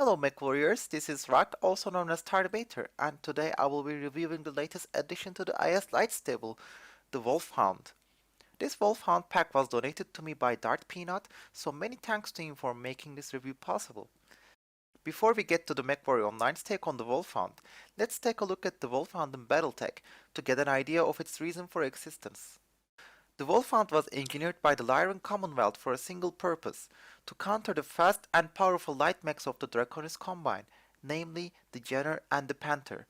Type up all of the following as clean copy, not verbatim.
Hello mech warriors, this is Rock, also known as Tardebator, and today I will be reviewing the latest addition to the IS Light stable, the Wolfhound. This Wolfhound pack was donated to me by DarthPeanut, so many thanks to him for making this review possible. Before we get to the MechWarrior Online's take on the Wolfhound, let's take a look at the Wolfhound in Battletech to get an idea of its reason for existence. The Wolfhound was engineered by the Lyran Commonwealth for a single purpose, to counter the fast and powerful light mechs of the Draconis Combine, namely the Jenner and the Panther.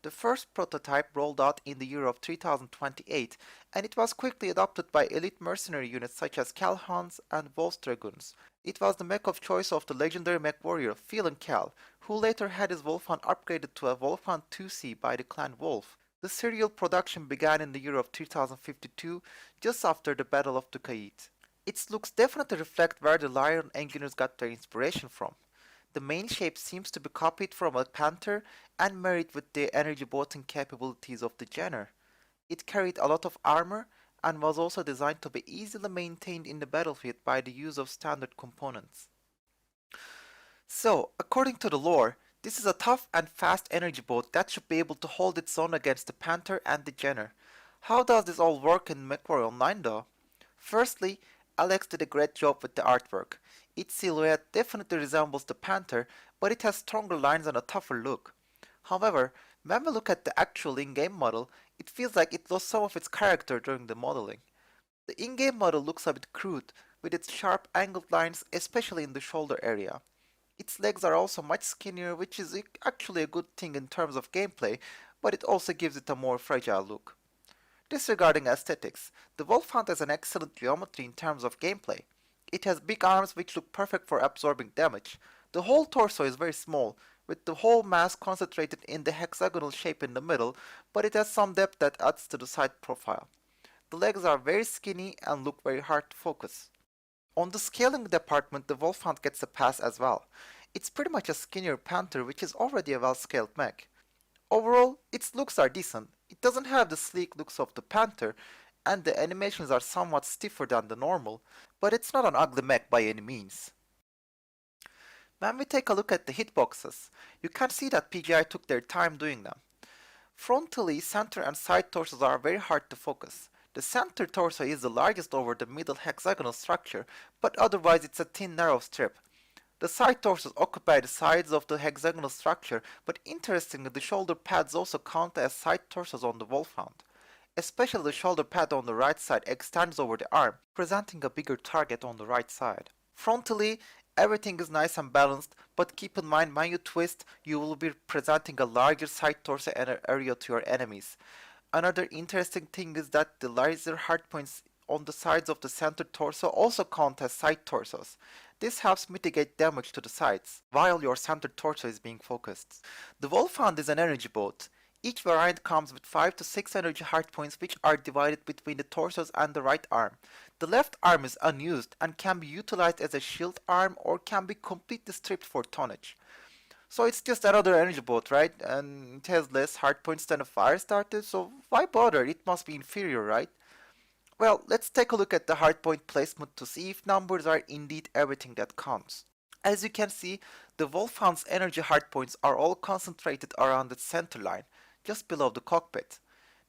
The first prototype rolled out in the year of 3028, and it was quickly adopted by elite mercenary units such as Calhounds and Wolf's Dragoons. It was the mech of choice of the legendary mech warrior Phelan Cal, who later had his Wolfhound upgraded to a Wolfhound 2C by the clan Wolf. The serial production began in the year of 3052, just after the Battle of Duqayt. Its looks definitely reflect where the Lyran engineers got their inspiration from. The main shape seems to be copied from a Panther and married with the energy boating capabilities of the Jenner. It carried a lot of armor and was also designed to be easily maintained in the battlefield by the use of standard components. So, according to the lore, this is a tough and fast energy boat that should be able to hold its own against the Panther and the Jenner. How does this all work in MechWarrior Online though? Firstly, Alex did a great job with the artwork. Its silhouette definitely resembles the Panther, but it has stronger lines and a tougher look. However, when we look at the actual in-game model, it feels like it lost some of its character during the modeling. The in-game model looks a bit crude, with its sharp angled lines especially in the shoulder area. Its legs are also much skinnier, which is actually a good thing in terms of gameplay, but it also gives it a more fragile look. Disregarding aesthetics, the Wolfhound has an excellent geometry in terms of gameplay. It has big arms which look perfect for absorbing damage. The whole torso is very small, with the whole mass concentrated in the hexagonal shape in the middle, but it has some depth that adds to the side profile. The legs are very skinny and look very hard to focus. On the scaling department, the Wolfhound gets a pass as well. It's pretty much a skinnier Panther, which is already a well-scaled mech. Overall, its looks are decent. It doesn't have the sleek looks of the Panther, and the animations are somewhat stiffer than the normal, but it's not an ugly mech by any means. When we take a look at the hitboxes, you can see that PGI took their time doing them. Frontally, center and side torsos are very hard to focus. The center torso is the largest over the middle hexagonal structure, but otherwise it's a thin narrow strip. The side torsos occupy the sides of the hexagonal structure, but interestingly the shoulder pads also count as side torsos on the Wolfhound. Especially the shoulder pad on the right side extends over the arm, presenting a bigger target on the right side. Frontally, everything is nice and balanced, but keep in mind when you twist, you will be presenting a larger side torso area to your enemies. Another interesting thing is that the larger hardpoints on the sides of the center torso also count as side torsos. This helps mitigate damage to the sides, while your center torso is being focused. The Wolfhound is an energy boat. Each variant comes with 5 to 6 energy hardpoints which are divided between the torsos and the right arm. The left arm is unused and can be utilized as a shield arm or can be completely stripped for tonnage. So it's just another energy boat, right? And it has less hardpoints than a fire starter, so why bother? It must be inferior, right? Well, let's take a look at the hardpoint placement to see if numbers are indeed everything that counts. As you can see, the Wolfhound's energy hardpoints are all concentrated around its center line, just below the cockpit.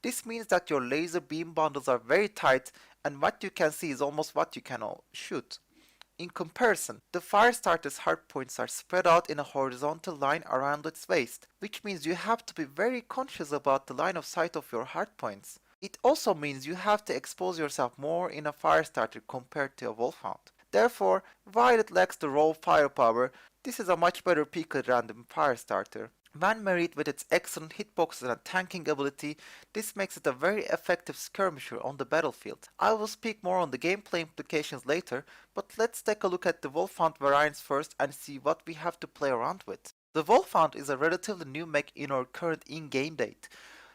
This means that your laser beam bundles are very tight and what you can see is almost what you can shoot. In comparison, the Firestarter's hardpoints are spread out in a horizontal line around its waist, which means you have to be very conscious about the line of sight of your hardpoints. It also means you have to expose yourself more in a Firestarter compared to a Wolfhound. Therefore, while it lacks the raw firepower, this is a much better picker than the Firestarter. When married with its excellent hitboxes and tanking ability, this makes it a very effective skirmisher on the battlefield. I will speak more on the gameplay implications later, but let's take a look at the Wolfhound variants first and see what we have to play around with. The Wolfhound is a relatively new mech in our current in-game date,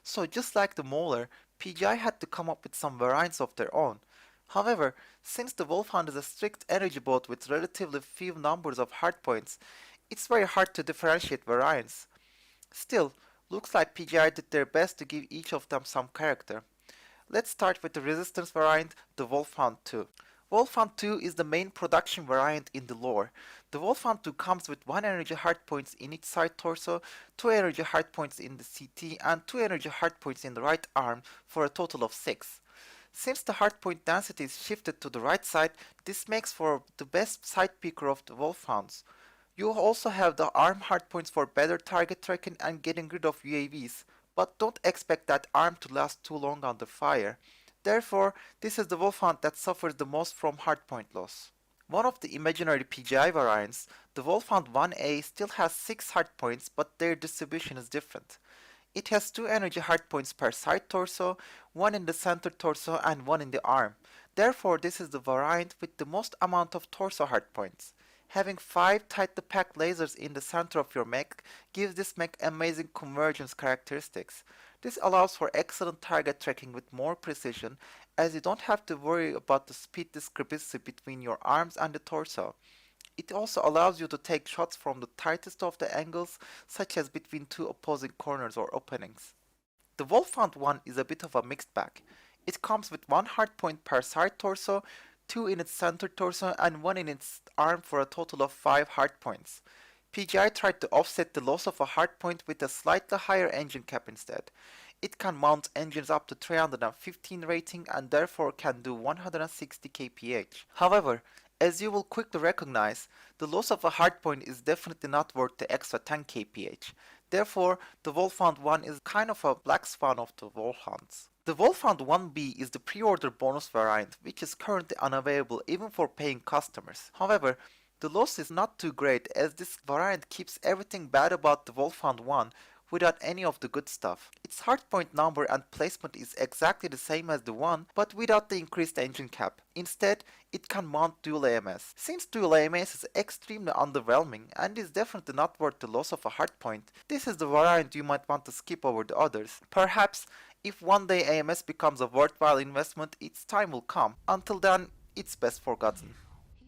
so just like the Mauler, PGI had to come up with some variants of their own. However, since the Wolfhound is a strict energy boat with relatively few numbers of hardpoints, it's very hard to differentiate variants. Still, looks like PGI did their best to give each of them some character. Let's start with the Resistance variant, the Wolfhound 2. Wolfhound 2 is the main production variant in the lore. The Wolfhound 2 comes with 1 energy hardpoints in each side torso, 2 energy hardpoints in the CT, and 2 energy hardpoints in the right arm for a total of 6. Since the hardpoint density is shifted to the right side, this makes for the best side picker of the Wolfhounds. You also have the arm hardpoints for better target tracking and getting rid of UAVs, but don't expect that arm to last too long under fire. Therefore, this is the Wolfhound that suffers the most from hardpoint loss. One of the imaginary PGI variants, the Wolfhound 1A still has 6 hardpoints, but their distribution is different. It has 2 energy hardpoints per side torso, 1 in the center torso and 1 in the arm. Therefore, this is the variant with the most amount of torso hardpoints. Having 5 tightly packed lasers in the center of your mech gives this mech amazing convergence characteristics. This allows for excellent target tracking with more precision, as you don't have to worry about the speed discrepancy between your arms and the torso. It also allows you to take shots from the tightest of the angles, such as between two opposing corners or openings. The Wolfhound 1 is a bit of a mixed bag. It comes with 1 hardpoint per side torso, 2 in its center torso, and 1 in its arm for a total of 5 hardpoints. PGI tried to offset the loss of a hardpoint with a slightly higher engine cap instead. It can mount engines up to 315 rating and therefore can do 160 kph. However, as you will quickly recognize, the loss of a hardpoint is definitely not worth the extra 10 kph. Therefore, the Wolfhound 1 is kind of a black swan of the Wolfhounds. The Wolfhound 1B is the pre-order bonus variant, which is currently unavailable even for paying customers. However, the loss is not too great, as this variant keeps everything bad about the Wolfhound 1 without any of the good stuff. Its hardpoint number and placement is exactly the same as the one, but without the increased engine cap. Instead, it can mount dual AMS. Since dual AMS is extremely underwhelming and is definitely not worth the loss of a hardpoint, this is the variant you might want to skip over the others. Perhaps, if one day AMS becomes a worthwhile investment, its time will come. Until then, it's best forgotten.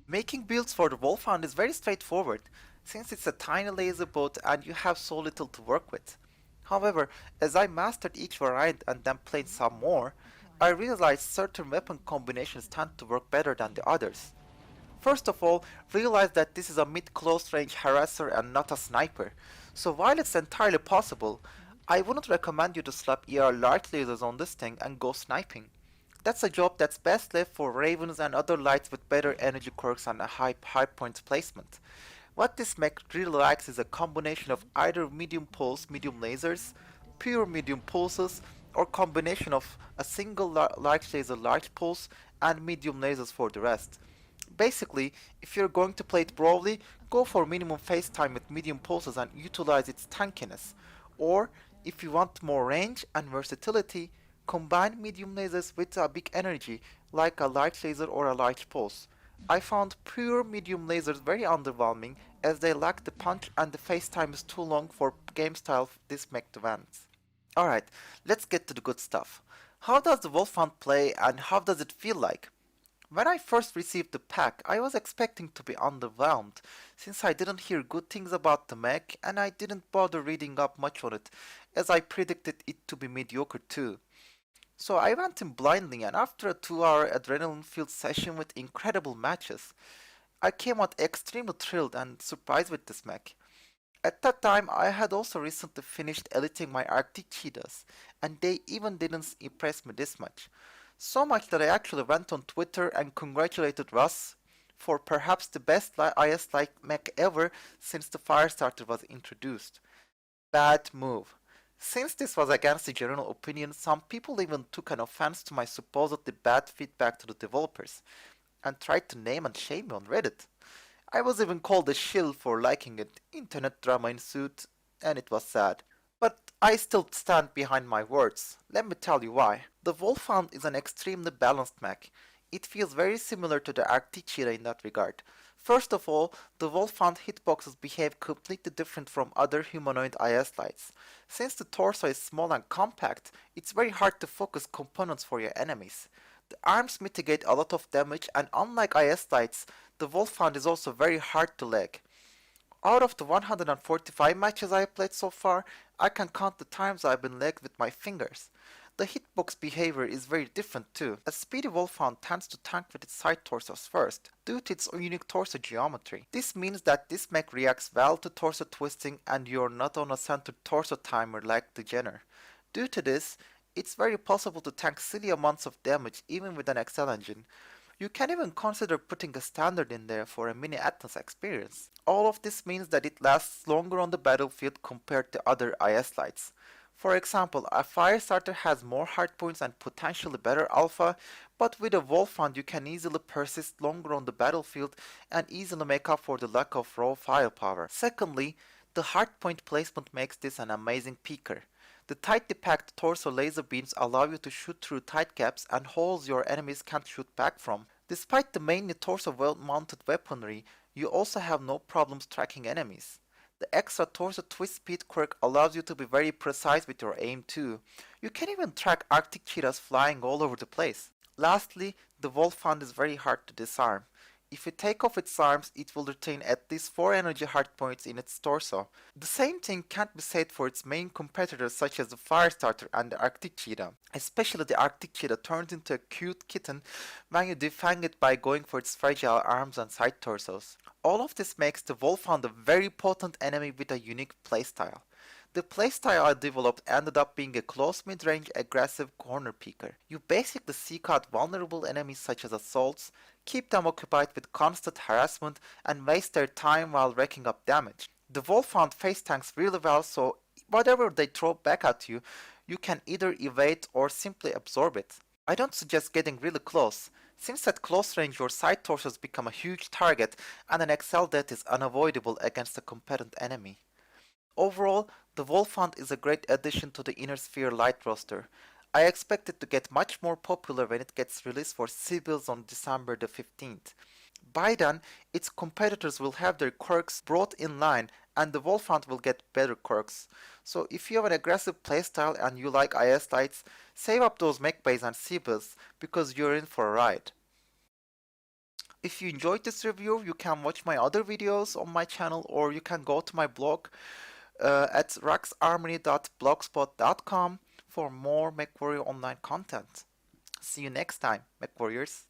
Making builds for the Wolfhound is very straightforward, since it's a tiny laser boat and you have so little to work with. However, as I mastered each variant and then played some more, I realized certain weapon combinations tend to work better than the others. First of all, realize that this is a mid-close range harasser and not a sniper, so while it's entirely possible, I wouldn't recommend you to slap ER large lasers on this thing and go sniping. That's a job that's best left for ravens and other lights with better energy quirks and a high point placement. What this mech really lacks is a combination of either medium pulse, medium lasers, pure medium pulses, or combination of a single large laser large pulse and medium lasers for the rest. Basically, if you're going to play it brawly, go for minimum phase time with medium pulses and utilize its tankiness. Or, if you want more range and versatility, combine medium lasers with a big energy, like a large laser or a large pulse. I found pure medium lasers very underwhelming, as they lack the punch and the phase time is too long for game style this mech demands. Alright, let's get to the good stuff. How does the Wolfhound play and how does it feel like? When I first received the pack, I was expecting to be underwhelmed, since I didn't hear good things about the mech and I didn't bother reading up much on it, as I predicted it to be mediocre too. So I went in blindly, and after a 2-hour adrenaline-filled session with incredible matches, I came out extremely thrilled and surprised with this mech. At that time, I had also recently finished editing my Arctic cheetahs, and they even didn't impress me this much. So much that I actually went on Twitter and congratulated Russ for perhaps the best IS-like mech ever since the Firestarter was introduced. Bad move. Since this was against the general opinion, some people even took an offense to my supposedly bad feedback to the developers, and tried to name and shame me on Reddit. I was even called a shill for liking it. Internet drama ensued, and it was sad. But I still stand behind my words. Let me tell you why. The Wolfhound is an extremely balanced mech. It feels very similar to the Arctic cheetah in that regard. First of all, the Wolfhound hitboxes behave completely different from other humanoid IS lights. Since the torso is small and compact, it's very hard to focus components for your enemies. The arms mitigate a lot of damage, and unlike IS lights, the Wolfhound is also very hard to leg. Out of the 145 matches I have played so far, I can count the times I've been legged with my fingers. The hitbox behavior is very different too. A speedy Wolfhound tends to tank with its side torsos first, due to its unique torso geometry. This means that this mech reacts well to torso twisting and you're not on a centered torso timer like the Jenner. Due to this, it's very possible to tank silly amounts of damage even with an Excel engine. You can even consider putting a standard in there for a mini Atlas experience. All of this means that it lasts longer on the battlefield compared to other IS lights. For example, a Firestarter has more hardpoints and potentially better alpha, but with a Wolfhound you can easily persist longer on the battlefield and easily make up for the lack of raw firepower. Secondly, the hardpoint placement makes this an amazing peaker. The tightly packed torso laser beams allow you to shoot through tight gaps and holes your enemies can't shoot back from. Despite the mainly torso well-mounted weaponry, you also have no problems tracking enemies. The extra torso twist speed quirk allows you to be very precise with your aim too. You can even track Arctic cheetahs flying all over the place. Lastly, the Wolfhound is very hard to disarm. If you take off its arms, it will retain at least 4 energy hardpoints in its torso. The same thing can't be said for its main competitors such as the Firestarter and the Arctic Cheetah. Especially the Arctic Cheetah turns into a cute kitten when you defang it by going for its fragile arms and side torsos. All of this makes the Wolfhound a very potent enemy with a unique playstyle. The playstyle I developed ended up being a close mid-range aggressive corner peeker. You basically seek out vulnerable enemies such as assaults, keep them occupied with constant harassment, and waste their time while racking up damage. The Wolfhound face tanks really well, so whatever they throw back at you, you can either evade or simply absorb it. I don't suggest getting really close, since at close range your side torsos become a huge target and an XL death is unavoidable against a competent enemy. Overall, the Wolfhound is a great addition to the Inner Sphere Lite roster. I expect it to get much more popular when it gets released for civils on December the 15th. By then, its competitors will have their quirks brought in line and the Wolfhound will get better quirks. So if you have an aggressive playstyle and you like IS lights, save up those mech bays and civils because you're in for a ride. If you enjoyed this review, you can watch my other videos on my channel or you can go to my blog at raxarmory.blogspot.com for more MechWarrior online content. See you next time, MechWarriors.